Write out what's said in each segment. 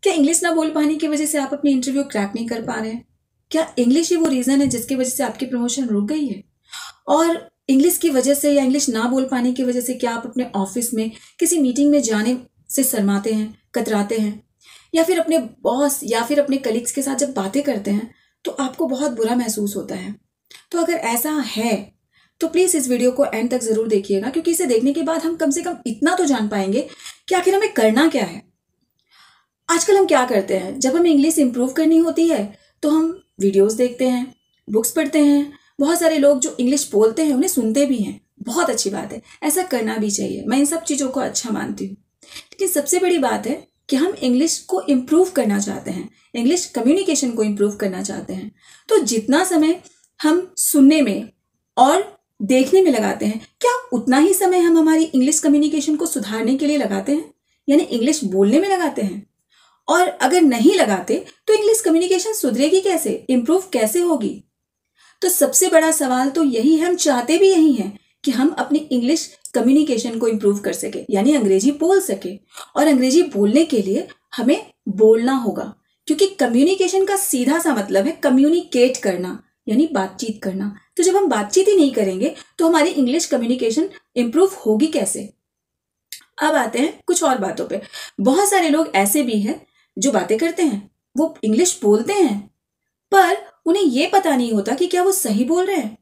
क्या इंग्लिश ना बोल पाने की वजह से आप अपनी इंटरव्यू क्रैक नहीं कर पा रहे हैं? क्या इंग्लिश ही वो रीज़न है जिसकी वजह से आपकी प्रमोशन रुक गई है? और इंग्लिश की वजह से या इंग्लिश ना बोल पाने की वजह से क्या आप अपने ऑफिस में किसी मीटिंग में जाने से शर्माते हैं, कतराते हैं, या फिर अपने बॉस या फिर अपने कलीग्स के साथ जब बातें करते हैं तो आपको बहुत बुरा महसूस होता है? तो अगर ऐसा है तो प्लीज़ इस वीडियो को एंड तक ज़रूर देखिएगा, क्योंकि इसे देखने के बाद हम कम से कम इतना तो जान पाएंगे कि आखिर हमें करना क्या है। आजकल हम क्या करते हैं, जब हमें इंग्लिश इंप्रूव करनी होती है तो हम वीडियोस देखते हैं, बुक्स पढ़ते हैं। बहुत सारे लोग जो इंग्लिश बोलते हैं उन्हें सुनते भी हैं, बहुत अच्छी बात है, ऐसा करना भी चाहिए, मैं इन सब चीज़ों को अच्छा मानती हूँ। लेकिन सबसे बड़ी बात है कि हम इंग्लिश को इम्प्रूव करना चाहते हैं, इंग्लिश कम्युनिकेशन को इम्प्रूव करना चाहते हैं, तो जितना समय हम सुनने में और देखने में लगाते हैं, क्या उतना ही समय हम हमारी इंग्लिश कम्युनिकेशन को सुधारने के लिए लगाते हैं, यानी इंग्लिश बोलने में लगाते हैं? और अगर नहीं लगाते तो इंग्लिश कम्युनिकेशन सुधरेगी कैसे, इम्प्रूव कैसे होगी? तो सबसे बड़ा सवाल तो यही है, हम चाहते भी यही हैं कि हम अपनी इंग्लिश कम्युनिकेशन को इम्प्रूव कर सके, यानी अंग्रेजी बोल सके। और अंग्रेजी बोलने के लिए हमें बोलना होगा, क्योंकि कम्युनिकेशन का सीधा सा मतलब है कम्युनिकेट करना, यानी बातचीत करना। तो जब हम बातचीत ही नहीं करेंगे तो हमारी इंग्लिश कम्युनिकेशन इम्प्रूव होगी कैसे? अब आते हैं कुछ और बातों पे। बहुत सारे लोग ऐसे भी हैं जो बातें करते हैं, वो इंग्लिश बोलते हैं, पर उन्हें ये पता नहीं होता कि क्या वो सही बोल रहे हैं।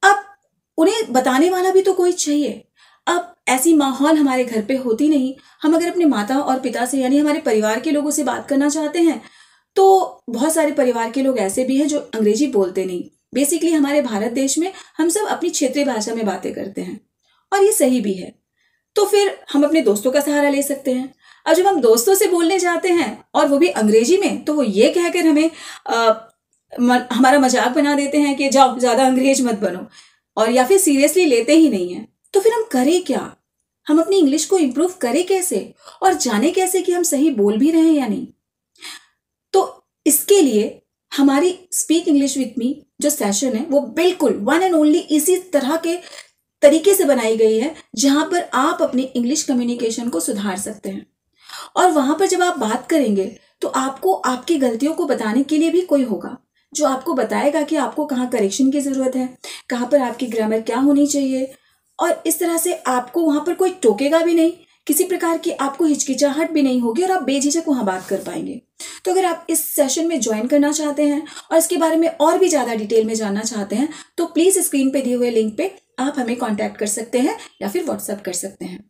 अब उन्हें बताने वाला भी तो कोई चाहिए। अब ऐसी माहौल हमारे घर पे होती नहीं। हम अगर अपने माता और पिता से, यानी हमारे परिवार के लोगों से बात करना चाहते हैं, तो बहुत सारे परिवार के लोग ऐसे भी हैं जो अंग्रेजी बोलते नहीं। बेसिकली हमारे भारत देश में हम सब अपनी क्षेत्रीय भाषा में बातें करते हैं, और ये सही भी है। तो फिर हम अपने दोस्तों का सहारा ले सकते हैं। और जब हम दोस्तों से बोलने जाते हैं और वो भी अंग्रेजी में, तो वो ये कहकर हमें हमारा मजाक बना देते हैं कि जाओ ज़्यादा अंग्रेज मत बनो, और या फिर सीरियसली लेते ही नहीं हैं। तो फिर हम करें क्या? हम अपनी इंग्लिश को इम्प्रूव करें कैसे, और जाने कैसे कि हम सही बोल भी रहे हैं या नहीं? तो इसके लिए हमारी स्पीक इंग्लिश विथ मी जो सेशन है वो बिल्कुल वन एंड ओनली इसी तरह के तरीके से बनाई गई है, जहां पर आप अपनी इंग्लिश कम्युनिकेशन को सुधार सकते हैं। और वहां पर जब आप बात करेंगे तो आपको आपकी गलतियों को बताने के लिए भी कोई होगा जो आपको बताएगा कि आपको कहाँ करेक्शन की जरूरत है, कहाँ पर आपकी ग्रामर क्या होनी चाहिए। और इस तरह से आपको वहां पर कोई टोकेगा भी नहीं, किसी प्रकार की आपको हिचकिचाहट भी नहीं होगी, और आप बेझिझक वहां बात कर पाएंगे। तो अगर आप इस सेशन में ज्वाइन करना चाहते हैं और इसके बारे में और भी ज़्यादा डिटेल में जानना चाहते हैं, तो प्लीज़ स्क्रीन पे दिए हुए लिंक पे आप हमें कांटेक्ट कर सकते हैं या फिर व्हाट्सएप कर सकते हैं।